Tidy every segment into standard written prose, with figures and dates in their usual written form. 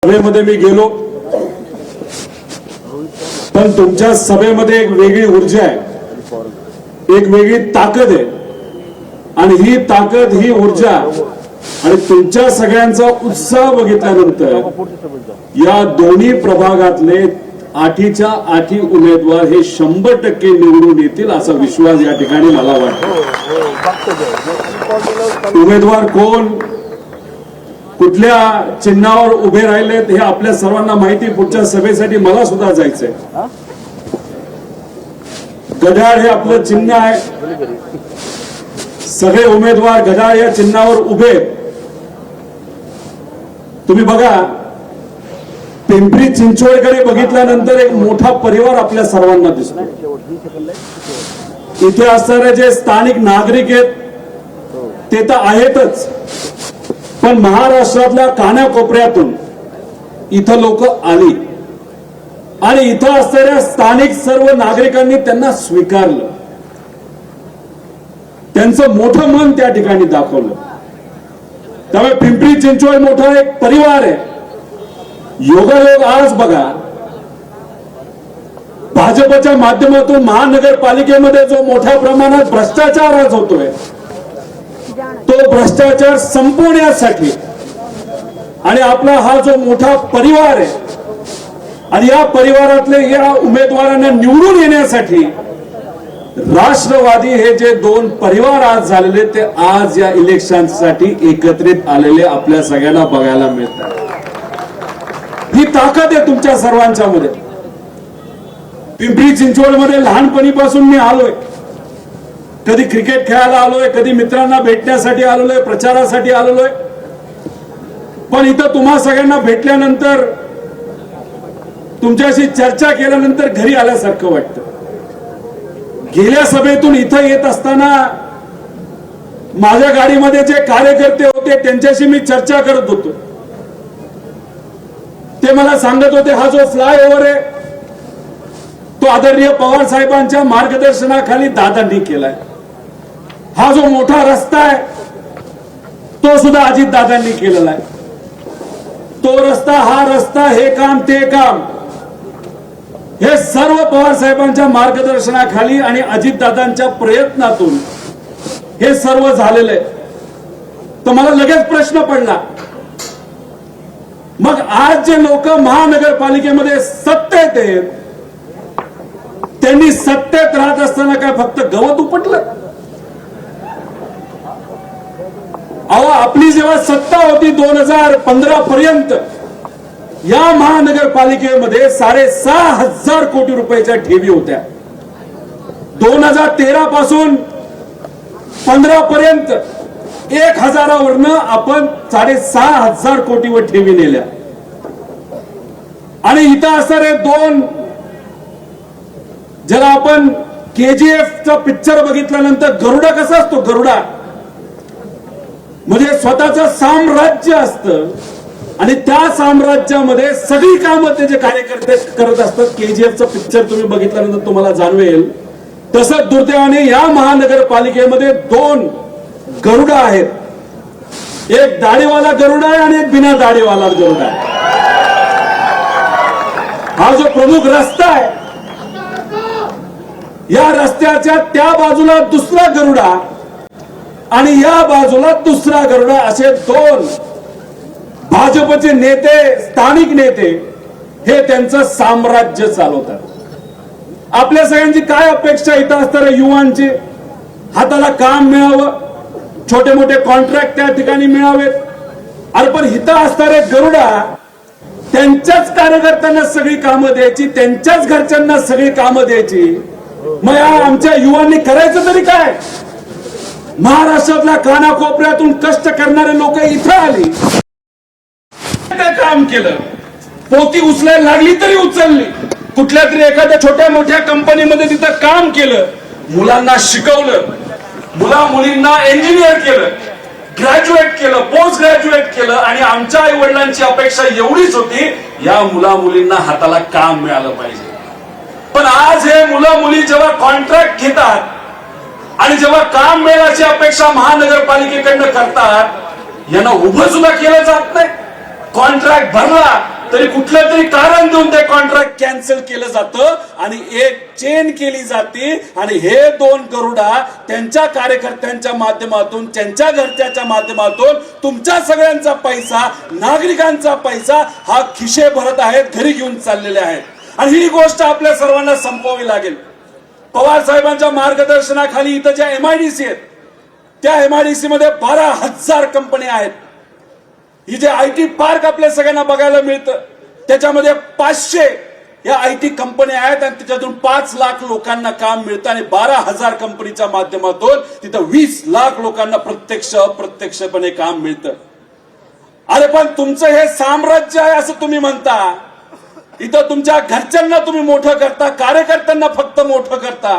सभेमध्ये मी गेलो, पण तुमच्या सभेमध्ये एक वेगळी ऊर्जा आहे, एक वेगळी ताकद आहे आणि ही ताकद, ही ऊर्जा आणि तुमच्या सगळ्यांचा उत्साह बघितल्यानंतर या दोन्ही प्रभागातले 8च्या 8 उमेदवार हे 100% निवडून येतील असा विश्वास या ठिकाणी मला वाटतो। उमेदवार कोण, कुठल्या चिन्हावर उभे राहिलेत हे आपल्या सर्वांना माहिती। पुढच्या सभेसाठी मला सुद्धा जायचंय। घड्याळ हे आपलं चिन्ह आहे, सगळे उमेदवार घड्याळ या चिन्हावर उभे। तुम्ही बघा, पिंपरी चिंचवडकडे बघितल्यानंतर एक मोठा परिवार आपल्या सर्वांना दिसतो। इथे असणारे जे स्थानिक नागरिक आहेत ते तर आहेतच, पण महाराष्ट्रातल्या कानाकोपऱ्यातून इथं लोक आली आणि इथं असणाऱ्या स्थानिक सर्व नागरिकांनी त्यांना स्वीकारलं, त्यांचं मोठं मन त्या ठिकाणी दाखवलं। त्यामुळे पिंपरी चिंचवड मोठा एक परिवार आहे। योगायोग आज बघा, भाजपच्या माध्यमातून महानगरपालिकेमध्ये जो मोठ्या प्रमाणात भ्रष्टाचार आज होतोय, तो भ्रष्टाचार संपवण्यासाठी आणि आपला हा जो मोठा परिवार आहे आणि या परिवारातले या उमेदवारांना निवडून येण्यासाठी राष्ट्रवादी हे जे 2 परिवार आज झालेले ते आज या इलेक्शनसाठी एकत्रित आलेले आपल्या सगळ्यांना बघायला मिळतात। ही ताकद आहे तुमच्या सर्वांच्या मध्ये। पिंपरी चिंचवडमध्ये लहानपणीपासून मी आलोय, कधी क्रिकेट खेळायला आलोय, कधी मित्रांना भेटण्यासाठी आलोय, प्रचारासाठी आलोय, पण इथं तुम्हा सगळ्यांना भेटल्यानंतर, तुमच्याशी चर्चा केल्यानंतर घरी आल्यासारखं वाटतं। गेल्या सभेतून इथं येत असताना माझ्या गाडीमध्ये जे कार्यकर्ते होते त्यांच्याशी मी चर्चा करत होतो। ते मला सांगत होते, हा जो फ्लायओव्हर आहे तो आदरणीय पवार साहेबांच्या मार्गदर्शनाखाली दादांनी केलाय। हा जो मोठा रस्ता आहे तो सुद्धा अजित दादांनी केलेला आहे। तो रस्ता, हा रस्ता, हे काम, ते काम, हे सर्व पवार साहेबांच्या मार्गदर्शनाखाली आणि अजितदादांच्या प्रयत्नातून हे सर्व झालेलं आहे। तर मला लगेच प्रश्न पडला, मग आज जे लोक महानगरपालिकेमध्ये सत्तेत आहेत त्यांनी सत्तेत राहत असताना काय फक्त गवत उपटलं? अहो, आपली जेव्हा सत्ता होती 2015 पर्यंत या महानगरपालिकेमध्ये 6,500 कोटी रुपयाच्या ठेवी होत्या। 2013 पासून 15 पर्यंत 1,000 वरनं आपण 6,500 कोटीवर ठेवी नेल्या आणि इथं असणारे 2, ज्याला आपण KGF चा पिक्चर बघितल्यानंतर गरुडा कसा असतो, गरुडा म्हणजे स्वतःचं साम्राज्य असतं आणि त्या साम्राज्यामध्ये सगळी कामं ते जे कार्यकर्ते करत असतात। KGF चा पिक्चर तुम्ही बघितल्यानंतर तुम्हाला जाणवेल, तसं दुर्दैवाने या महानगरपालिकेमध्ये 2 गरुडा आहेत। एक दाढीवाला गरुडा आहे आणि एक बिना दाढीवाला गरुडा आहे। हा जो प्रमुख रस्ता आहे, या रस्त्याच्या त्या बाजूला दुसरा गरुडा आणि या बाजूला दुसरा गरुडा, असे 2 भाजपचे नेते, स्थानिक नेते हे त्यांचं साम्राज्य चालवतात। आपल्या सगळ्यांची काय अपेक्षा इथं असणाऱ्या युवांची, हाताला काम मिळावं, छोटे मोठे कॉन्ट्रॅक्ट त्या ठिकाणी मिळावेत। अरे पण इथं असणारे गरुडा त्यांच्याच कार्यकर्त्यांना सगळी कामं द्यायची, त्यांच्याच घरच्यांना सगळी कामं द्यायची। मग आमच्या युवांनी करायचं तरी काय? महाराष्ट्रातल्या कानाकोपऱ्यातून कष्ट करणारे लोक इथं आली, काम केलं, पोती उचलायला लागली तरी उचलली, कुठल्या तरी एखाद्या छोट्या मोठ्या कंपनीमध्ये तिथं काम केलं, मुलांना शिकवलं, मुला मुलींना इंजिनियर केलं, ग्रॅज्युएट केलं, पोस्ट ग्रॅज्युएट केलं आणि आमच्या आई वडिलांची अपेक्षा एवढीच होती, या मुला मुलींना हाताला काम मिळालं पाहिजे। पण आज हे मुलं मुली जेव्हा कॉन्ट्रॅक्ट घेतात आणि जेव्हा काम मिळण्याची अपेक्षा महानगरपालिकेकडनं करतात, यांना उभं सुद्धा केलं जात नाही। कॉन्ट्रॅक्ट भरला तरी कुठलं तरी कारण देऊन ते कॉन्ट्रॅक्ट कॅन्सल केलं जातं आणि एक चेन केली जाते आणि हे दोन गरुडा त्यांच्या कार्यकर्त्यांच्या माध्यमातून, त्यांच्या घरच्याच्या माध्यमातून तुमच्या सगळ्यांचा पैसा, नागरिकांचा पैसा हा खिशे भरत आहेत, घरी घेऊन चाललेले आहेत. आणि ही गोष्ट आपल्या सर्वांना संपवावी लागेल. पवार साहेबांच्या मार्गदर्शनाखाली इथं ज्या एमआयडीसी आहेत, त्या एमआयडीसी मध्ये 12,000 कंपन्या आहेत. ही जे आयटी पार्क आपल्या सगळ्यांना बघायला मिळतं, त्याच्यामध्ये 500 या आयटी कंपन्या आहेत आणि त्याच्यातून 5 लाख लोकांना काम मिळतं आणि 12,000 कंपनीच्या माध्यमातून तिथं 20 लाख लोकांना प्रत्यक्ष अप्रत्यक्षपणे काम मिळतं. अरे पण तुमचं हे साम्राज्य आहे असं तुम्ही म्हणता. इथं तुमच्या घरच्यांना तुम्ही मोठं करता, कार्यकर्त्यांना फक्त मोठं करता,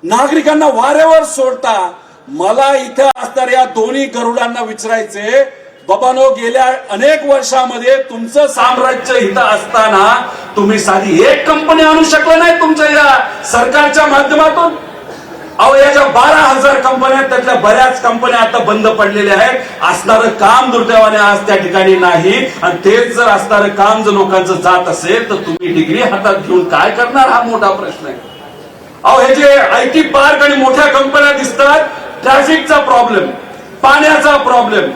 नागरिकांना वाऱ्यावर सोडता. मला इथं असणाऱ्या दोन्ही गरुडांना विचारायचे, बाबांनो, गेल्या अनेक वर्षामध्ये तुमचं साम्राज्य इथं असताना तुम्ही साधी एक कंपनी आणू शकला नाही तुमच्या या सरकारच्या माध्यमातून. अहो, याच्या 12,000 कंपन्या, त्यातल्या बऱ्याच कंपन्या आता बंद पडलेल्या आहेत. असणारं काम दुर्दैवाने आज त्या ठिकाणी नाही. आणि तेच जर असणारं काम जर लोकांचं जात असेल तर तुम्ही डिग्री हातात घेऊन काय करणार, हा मोठा प्रश्न आहे. अहो, हे जे आयटी पार्क आणि मोठ्या कंपन्या दिसतात, ट्रॅफिकचा प्रॉब्लेम, पाण्याचा प्रॉब्लेम,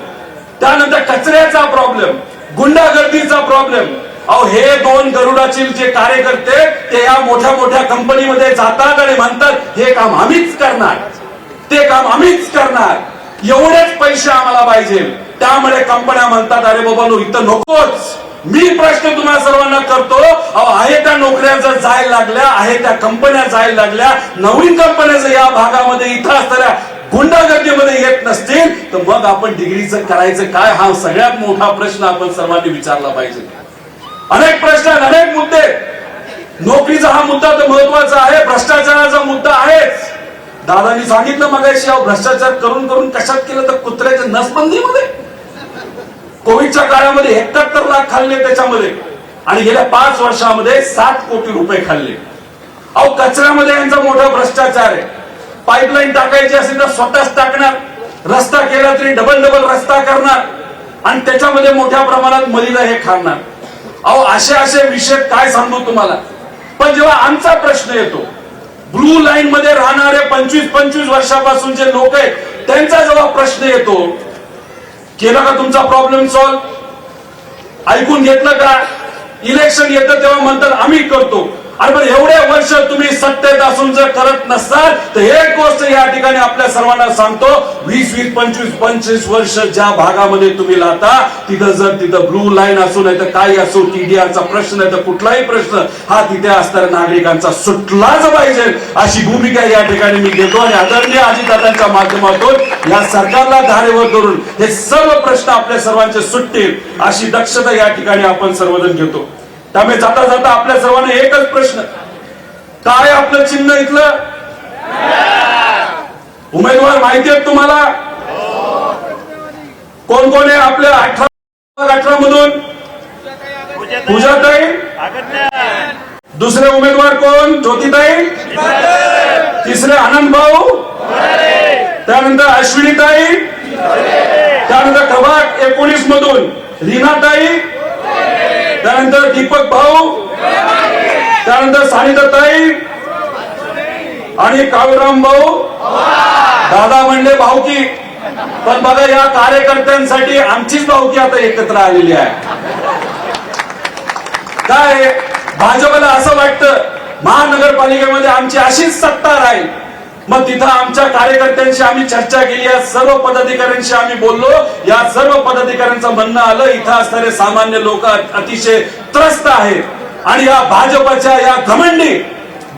त्यानंतर कचऱ्याचा प्रॉब्लेम, गुंडागर्दीचा प्रॉब्लेम. अहो, हे दोन गरुडाचे जे कार्यकर्ते ते या मोठ्या मोठ्या कंपनीमध्ये जातात आणि म्हणतात हे काम आम्हीच करणार, ते काम आम्हीच करणार, एवढेच पैसे आम्हाला पाहिजे. त्यामुळे कंपन्या म्हणतात अरे बाबा नो, इथं नकोच. मी प्रश्न तुम्हाला सर्वांना करतो, अहो, आहे त्या नोकऱ्या जर जायला लागल्या, आहे त्या कंपन्या जायला लागल्या, नवीन कंपन्या जर या भागामध्ये इथं असणाऱ्या गुंडागर्दीमध्ये येत नसतील तर मग आपण डिग्रीचं करायचं काय, हा सगळ्यात मोठा प्रश्न आपण सर्वांनी विचारला पाहिजे. अनेक प्रश्न, अनेक मुद्दे. नोकरीचा हा मुद्दा तर महत्वाचा आहे, भ्रष्टाचाराचा मुद्दा आहेच. दादांनी सांगितलं मगाशी, भ्रष्टाचार करून करून कशात केलं तर कुत्र्याच्या नसबंदीमध्ये. कोविडच्या काळामध्ये 71 लाख खाल्ले त्याच्यामध्ये आणि गेल्या 5 वर्षामध्ये 7 कोटी रुपये खाल्ले. अहो, कचऱ्यामध्ये यांचा मोठा भ्रष्टाचार आहे. पाईपलाईन टाकायची असेल तर स्वतःच टाकणार, रस्ता केला तरी डबल रस्ता करणार आणि त्याच्यामध्ये मोठ्या प्रमाणात मलिदा हे खाणार. अहो, असे विषय काय सांगू तुम्हाला. पण जेव्हा आमचा प्रश्न येतो, ब्लू लाईन मध्ये राहणारे 25-25 वर्षापासून जे लोक आहेत त्यांचा जेव्हा प्रश्न येतो, केला का तुमचा प्रॉब्लेम सॉल्व्ह, ऐकून घेतलं का, इलेक्शन येतं तेव्हा म्हणतात आम्ही करतो. अरे पण एवढे वर्ष तुम्ही सत्तेत असून जर करत नसताल तर एक गोष्ट या ठिकाणी आपल्या सर्वांना सांगतो, 20-20, 25-25 वर्ष ज्या भागामध्ये तुम्ही राहता तिथं जर तिथं ब्लू लाईन असू नाही तर काही असो, टीडीआरचा प्रश्न आहे तर कुठलाही प्रश्न हा तिथे असणाऱ्या नागरिकांचा सुटलाच पाहिजे अशी भूमिका या ठिकाणी मी घेतो. आणि आदरणीय अजितदादांच्या माध्यमातून या सरकारला धारेवर धरून हे सर्व प्रश्न आपल्या सर्वांचे सुटतील अशी दक्षता या ठिकाणी आपण सर्वजण घेतो. त्यामुळे जाता जाता आपल्या सर्वांना एकच प्रश्न, काय आपलं चिन्ह इथलं, उमेदवार माहिती आहेत तुम्हाला कोण कोण आहे आपल्या 18 मधून? पूजाताई, दुसरे उमेदवार कोण? ज्योतिताई, तिसरे आनंद भाऊ, त्यानंतर अश्विनीताई, त्यानंतर प्रभाग 19 मधून रीनाताई, त्यानंतर दीपक भाऊ, त्यानंतर सानिताताई आणि काळूराम भाऊ. दादा म्हणले भाऊकी, पण बघा या कार्यकर्त्यांसाठी आमचीच भाऊकी आता एकत्र आलेली आहे. काय भाजपला असं वाटतं महानगरपालिकेमध्ये आमची अशीच सत्ता राहील, मग तिथं आमच्या कार्यकर्त्यांशी आम्ही चर्चा केली, या सर्व पदाधिकाऱ्यांशी आम्ही बोललो. या सर्व पदाधिकाऱ्यांचं म्हणणं आलं इथं असणारे सामान्य लोक अतिशय त्रस्त आहेत आणि या भाजपच्या या घमंडी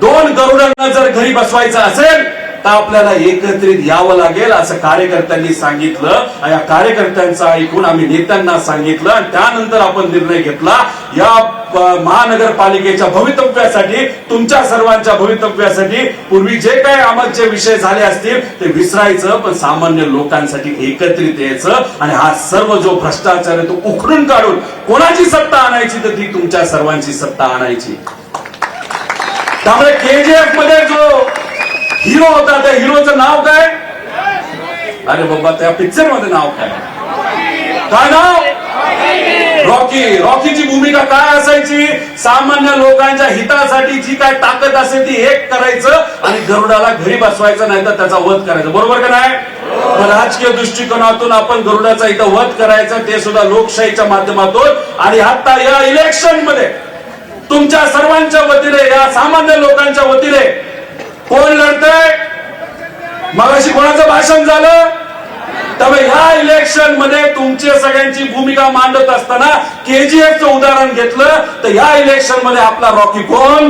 दोन गरुडांना जर घरी बसवायचं असेल तर आपल्याला एकत्रित यावं लागेल असं कार्यकर्त्यांनी सांगितलं. या कार्यकर्त्यांचं ऐकून आम्ही नेत्यांना सांगितलं आणि त्यानंतर आपण निर्णय घेतला या महानगरपालिकेच्या भवितव्यासाठी, तुमच्या सर्वांच्या भवितव्यासाठी पूर्वी जे काही आमचे विषय झाले असतील ते विसरायचं, पण सामान्य लोकांसाठी एकत्रित यायचं आणि हा सर्व जो भ्रष्टाचार आहे तो उखडून काढून कोणाची सत्ता आणायची तर ती तुमच्या सर्वांची सत्ता आणायची. त्यामुळे केजीएफ मध्ये जो हिरो होता त्या हिरोचं नाव काय? अरे बाबा त्या पिक्चर मध्ये नाव काय? काय नाव? रॉकी. रॉकीची भूमिका काय करायची, सामान्य लोकांच्या हितासाठी जी काय ताकद असेल ती एक करायचं आणि गरुडाला घरी बसवायचं, नाही तर त्याचा वध करायचा. बरोबर का नाही? राजकीय दृष्टिकोनातून आपण गरुडाचा इथं वध करायचा, ते सुद्धा लोकशाहीच्या माध्यमातून. आणि आता या इलेक्शन मध्ये तुमच्या सर्वांच्या वतीने, या सामान्य लोकांच्या वतीने कोण लढतंय? मगाशी कोणाचं भाषण झालं? त्यामुळे ह्या इलेक्शन मध्ये तुमची सगळ्यांची भूमिका मांडत असताना केजीएफचं उदाहरण घेतलं तर ह्या इलेक्शन मध्ये आपला रॉकी कोण?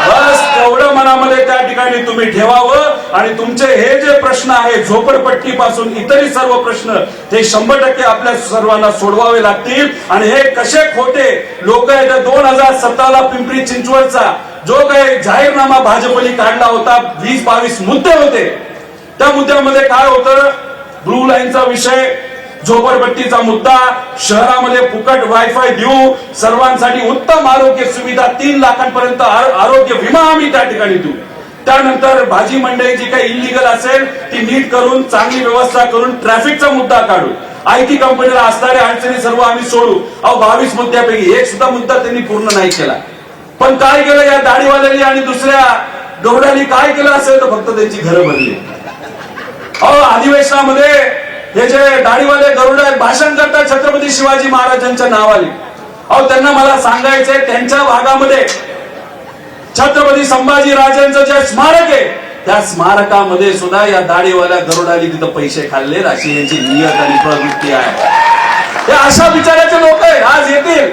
बस तेवढं मनामध्ये त्या ठिकाणी तुम्ही ठेवावं. आणि तुमचे हे जे प्रश्न आहेत, झोपडपट्टी पासून इतरही सर्व प्रश्न, ते 100% आपल्या सर्वांना सोडवावे लागतील. आणि हे कसे खोटे लोक आहेत, 2017ला पिंपरी चिंचवडचा जो काही जाहीरनामा भाजपने काढला होता, 20-22 मुद्दे होते. त्या मुद्द्यामध्ये काय होतं? ब्लू लाईनचा विषय, झोपडपट्टीचा मुद्दा, शहरामध्ये फुकट वायफाय देऊ, सर्वांसाठी उत्तम आरोग्य सुविधा, 3 लाखांपर्यंत आरोग्य विमा आम्ही त्या ठिकाणी देऊ. त्यानंतर भाजी मंडई जी काही इलिगल असेल ती नीट करून, चांगली व्यवस्था करून, ट्रॅफिकचा मुद्दा काढू, आयटी कंपनीला असणाऱ्या अडचणी सर्व आम्ही सोडू. 22 मुद्द्यापैकी एक सुद्धा मुद्दा त्यांनी पूर्ण नाही केला. पण काय केलं या दाढीवाल्यांनी आणि दुसऱ्या गरुडांनी? काय केलं असेल तर फक्त त्यांची घरं भरली. अधिवेशनामध्ये हे जे दाढीवाले गरुड भाषण करतात छत्रपती शिवाजी महाराजांच्या नावाने. त्यांना मला सांगायचंय, त्यांच्या भागामध्ये छत्रपती संभाजी राजांचं जे स्मारक आहे, त्या स्मारकामध्ये सुद्धा या दाढीवाल्या गरुडांनी तिथं पैसे खाल्ले, अशी यांची नियत आणि प्रवृत्ती आहे. हे अशा विचाराचे लोक आहेत, आज येतील,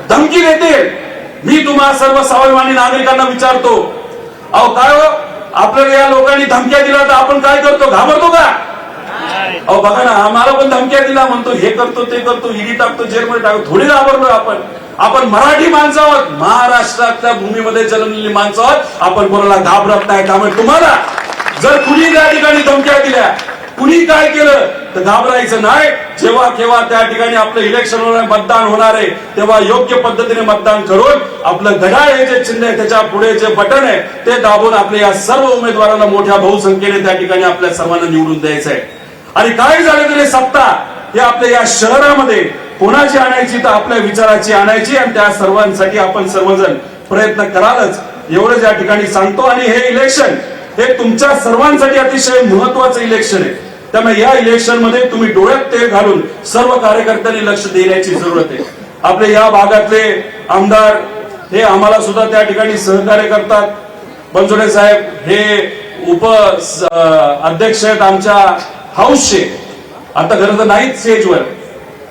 धमकी देतील. मी तुम्हा सर्व स्वाभिमानी नागरिकांना विचारतो, काय हो, आपल्याला या लोकांनी धमक्या दिल्या तर आपण काय करतो? घाबरतो का? बघा ना, आम्हाला पण धमक्या दिला, म्हणतो हे करतो ते करतो, ईडी टाकतो, जेलमध्ये टाकतो. थोडी घाबरलो आपण? आपण मराठी माणसं आहोत, महाराष्ट्रातल्या भूमीमध्ये जन्मलेली माणसं आहोत. आपण कोणाला घाबरत नाही. त्यामुळे तुम्हाला जर कुणी त्या ठिकाणी धमक्या दिल्या, कुणी काय केलं तर घाबरायचं नाही. जेव्हा केव्हा त्या ठिकाणी आपलं इलेक्शन मतदान होणार आहे, तेव्हा योग्य पद्धतीने मतदान करून आपलं घड्याळ हे जे चिन्ह आहे, त्याच्या पुढे जे बटन आहे ते दाबून आपल्या या सर्व उमेदवारांना मोठ्या बहुसंख्येने त्या ठिकाणी आपल्या सर्वांना निवडून द्यायचं आहे. आणि काय झालं तरी सत्ता हे आपल्या या शहरामध्ये कोणाची आणायची तर आपल्या विचाराची आणायची. आणि त्या सर्वांसाठी आपण सर्वजण प्रयत्न करालच, एवढंच या ठिकाणी सांगतो. आणि हे इलेक्शन हे तुमच्या सर्वांसाठी अतिशय महत्वाचं इलेक्शन आहे. त्यामुळे या इलेक्शन मध्ये तुम्ही डोळ्यात तेल घालून सर्व कार्यकर्त्यांनी लक्ष देण्याची जरूरत आहे. आपले या भागातले आमदार हे आम्हाला सुद्धा त्या ठिकाणी सहकार्य करतात. बनसोडे साहेब हे उप अध्यक्ष आहेत आमच्या हाऊसचे, आता खरं तर नाहीच स्टेजवर,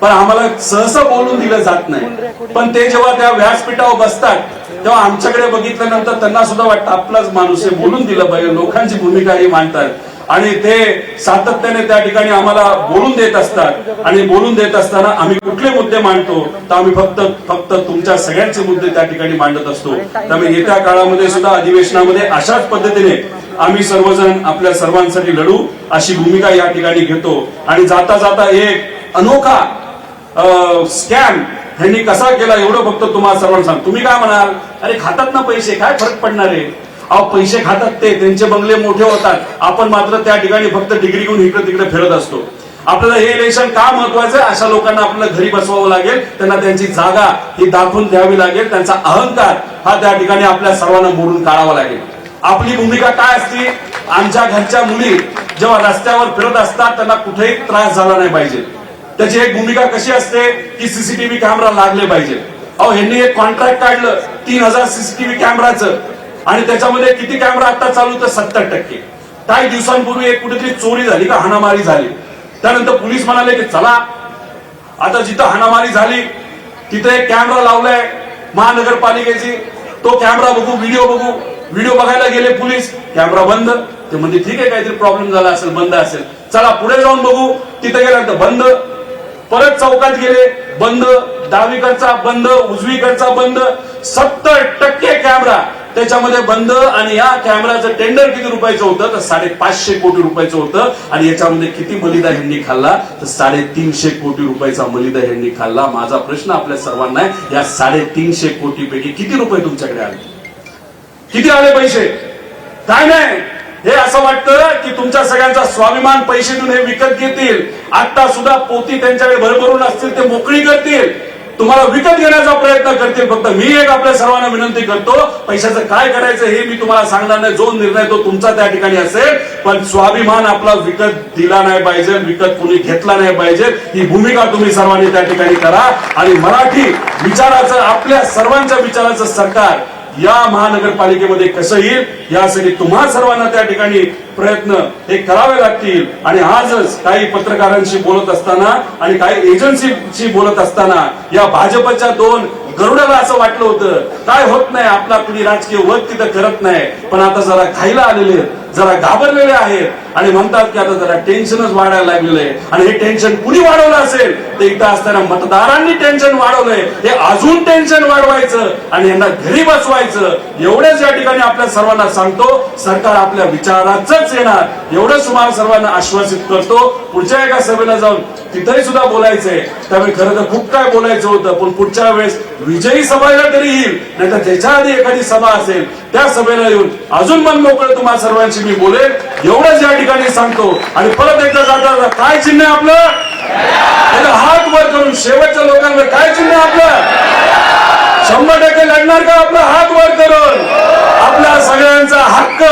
पण आम्हाला सहसा बोलून दिलं जात नाही. पण ते जेव्हा त्या व्यासपीठावर बसतात तेव्हा आमच्याकडे बघितल्यानंतर त्यांना सुद्धा वाटतं आपलाच माणूस आहे, बोलून दिलं पाहिजे, लोकांची भूमिका ही मांडतात. आणि ते सातत्याने त्या ठिकाणी आम्हाला बोलून देत असतात. आणि बोलून देत असताना आम्ही कुठले मुद्दे मांडतो तर आम्ही फक्त तुमच्या सगळ्यांचे मुद्दे त्या ठिकाणी मांडत असतो. त्यामुळे येत्या काळामध्ये सुद्धा अधिवेशनामध्ये अशाच पद्धतीने आम्ही सर्वजण आपल्या सर्वांसाठी लढू अशी भूमिका या ठिकाणी घेतो. आणि जाता जाता एक अनोखा स्कॅम ह्यांनी कसा केला एवढं फक्त तुम्हाला सर्वांना सांग. तुम्ही काय म्हणाल, अरे खातात ना पैसे, काय फरक पडणार आहे? पैसे खातात ते, त्यांचे बंगले मोठे होतात, आपण मात्र त्या ठिकाणी फक्त डिग्री घेऊन इकडे तिकडे फिरत असतो. आपल्याला हे इलेक्शन का महत्वाचं आहे? अशा लोकांना आपल्याला घरी बसवावं लागेल, त्यांना त्यांची जागा ही दाखवून द्यावी लागेल, त्यांचा अहंकार हा त्या ठिकाणी आपल्या सर्वांना मोडून काढावा लागेल. आपली भूमिका काय असते? आमच्या घरच्या मुली जेव्हा रस्त्यावर फिरत असतात त्यांना कुठेही त्रास झाला नाही पाहिजे. त्याची एक भूमिका कशी असते की सीसीटीव्ही कॅमेरा लागले पाहिजे. ह्यांनी एक कॉन्ट्रॅक्ट काढलं 3000 सीसीटीव्ही कॅमेराचं, आणि त्याच्यामध्ये किती कॅमेरा आता चालू तर 70%. काही दिवसांपूर्वी एक कुठेतरी चोरी झाली का हाणामारी झाली, त्यानंतर पोलीस म्हणाले की चला आता जिथं हाणामारी झाली तिथे एक कॅमेरा लावलाय महानगरपालिकेची, तो कॅमेरा बघू, व्हिडिओ बघू. व्हिडिओ बघायला गेले पोलीस, कॅमेरा बंद. ते म्हणजे ठीक आहे, काहीतरी प्रॉब्लेम झाला असेल, बंद असेल, चला पुढे जाऊन बघू. तिथे गेल्यानंतर बंद. परत चौकात गेले, बंद. डावीकडचा बंद, उजवीकडचा बंद. 70% कॅमेरा त्याच्यामध्ये बंद. आणि या कॅमेराचं टेंडर किती रुपयाचं होतं तर 550 कोटी रुपयाचं होतं. आणि याच्यामध्ये किती मलिदा ह्यांनी खाल्ला तर 350 कोटी रुपयाचा मलिदा ह्यांनी खाल्ला. माझा प्रश्न आपल्या सर्वांना आहे, या 350 कोटी पैकी किती रुपये तुमच्याकडे आले? किती आले पैसे? काय नाही. हे असं वाटतं की तुमच्या सगळ्यांचा स्वाभिमान पैसे देऊन हे विकत घेतील. आता सुद्धा पोती त्यांच्याकडे भरभरून असतील ते मोकळी करतील. तुम्हाला विकत घेण्याचा प्रयत्न करतील. फक्त मी एक आपल्या सर्वांना विनंती करतो, पैशाचं काय करायचं हे मी तुम्हाला सांगणार नाही. जो निर्णय तो तुमचा त्या ठिकाणी असेल, पण स्वाभिमान आपला विकत दिला नाही पाहिजे, विकत कुणी घेतला नाही पाहिजे. ही भूमिका तुम्ही सर्वांनी त्या ठिकाणी करा. आणि मराठी विचाराचं, आपल्या सर्वांच्या विचाराचं सरकार या महानगरपालिकेमध्ये कसं येईल यासाठी तुम्हा सर्वांना त्या ठिकाणी प्रयत्न हे करावे लागतील. आणि आजच काही पत्रकारांशी बोलत असताना आणि काही एजन्सीशी बोलत असताना या भाजपच्या दोन गरुडाला असं वाटलं होतं काय होत नाही, आपला कुणी राजकीय वध तिथं करत नाही, पण आता जरा घाईला आलेले आहेत, जरा घाबरलेले आहेत आणि म्हणतात की आता जरा टेन्शनच वाढायला लागलेलं आहे. आणि हे टेन्शन कुणी वाढवलं असेल तर इथं असताना मतदारांनी टेन्शन वाढवलंय. हे अजून टेन्शन वाढवायचं आणि यांना घरी बसवायचं, एवढ्याच या ठिकाणी आपल्या सर्वांना सांगतो. सरकार आपल्या विचाराचंच येणार एवढंच तुम्हाला सर्वांना आश्वासित करतो. पुढच्या एका सभेला जाऊन तिथेही सुद्धा बोलायचंय, त्यामुळे खरं तर खूप काय बोलायचं होतं, पण पुढच्या वेळेस विजयी सभेला तरी येईल, नाही तर त्याच्या आधी एखादी सभा असेल त्या सभेला येऊन अजून मन मोकळं तुम्हाला सर्वांशी मी बोलेल, एवढंच या ठिकाणी सांगतो. आणि परत एकदा जाता काय चिन्ह आहे आपलं, हात वर करून शेवटच्या लोकांवर काय चिन्ह आहे आपलं, 100% लढणार का आपला हात वर करून. आपल्या सगळ्यांचा हक्क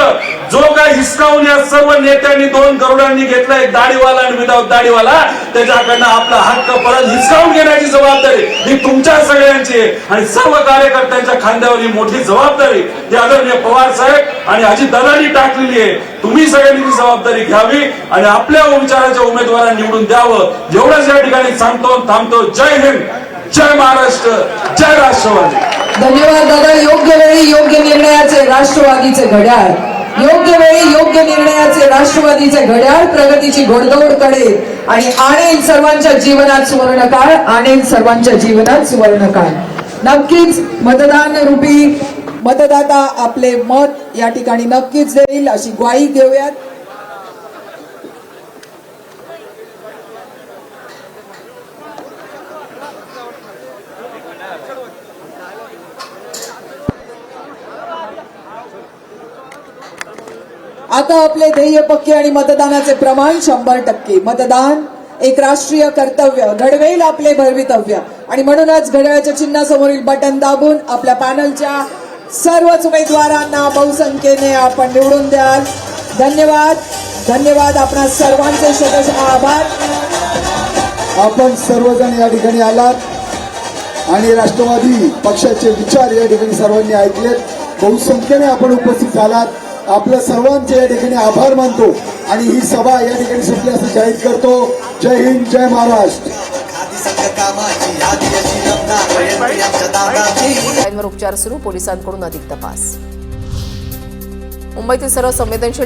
जो काय हिसकावून या सर्व नेत्यांनी, दोन करोडांनी घेतला, एक दाढीवाला आणि विदाऊट दाढीवाला, त्याच्याकडनं आपला हक्क परत हिसकावून घेण्याची जबाबदारी ही तुमच्या सगळ्यांची आहे. आणि सर्व कार्यकर्त्यांच्या खांद्यावर ही मोठी जबाबदारी ही आदरणीय पवार साहेब आणि अजितदादांनी टाकलेली आहे. तुम्ही सगळ्यांनी ती जबाबदारी घ्यावी आणि आपल्या विचाराच्या उमेदवारांना निवडून द्यावं, एवढंच या ठिकाणी सांगतो, थांबतो. जय हिंद, जय महाराष्ट्र, जय राष्ट्रवादी. धन्यवाद दादा. योग्य वेळी योग्य निर्णयाचे राष्ट्रवादीचे घड्याळ, योग्य वेळी योग्य निर्णयाचे राष्ट्रवादीचे घड्याळ प्रगतीची घोडदौड करेल आणि आणेल सर्वांच्या जीवनात सुवर्णकाळ, आणेल सर्वांच्या जीवनात सुवर्णकाळ. नक्कीच मतदान रूपी मतदाता आपले मत या ठिकाणी नक्कीच देईल अशी ग्वाही देऊयात. आता आपले ध्येय पक्के आणि मतदानाचे प्रमाण 100%. मतदान एक राष्ट्रीय कर्तव्य घडवेल आपले भवितव्य आणि म्हणूनच घड्याळाच्या चिन्हासमोरील बटन दाबून आपल्या पॅनलच्या सर्वच उमेदवारांना बहुसंख्येने आपण निवडून द्याल. धन्यवाद. धन्यवाद. आपणा सर्वांचे शतश आभार. आपण सर्वजण या ठिकाणी आलात आणि राष्ट्रवादी पक्षाचे विचार या ठिकाणी सर्वांनी ऐकलेत. बहुसंख्येने आपण उपस्थित झालात. आपल्या सर्वांचे या ठिकाणी आभार मानतो आणि ही सभा या ठिकाणी सुटली असं जाहीर करतो. जय हिंद, जय महाराष्ट्र. उपचार सुरू, पोलिसांकडून अधिक तपास. मुंबईतील सर्व संवेदनशील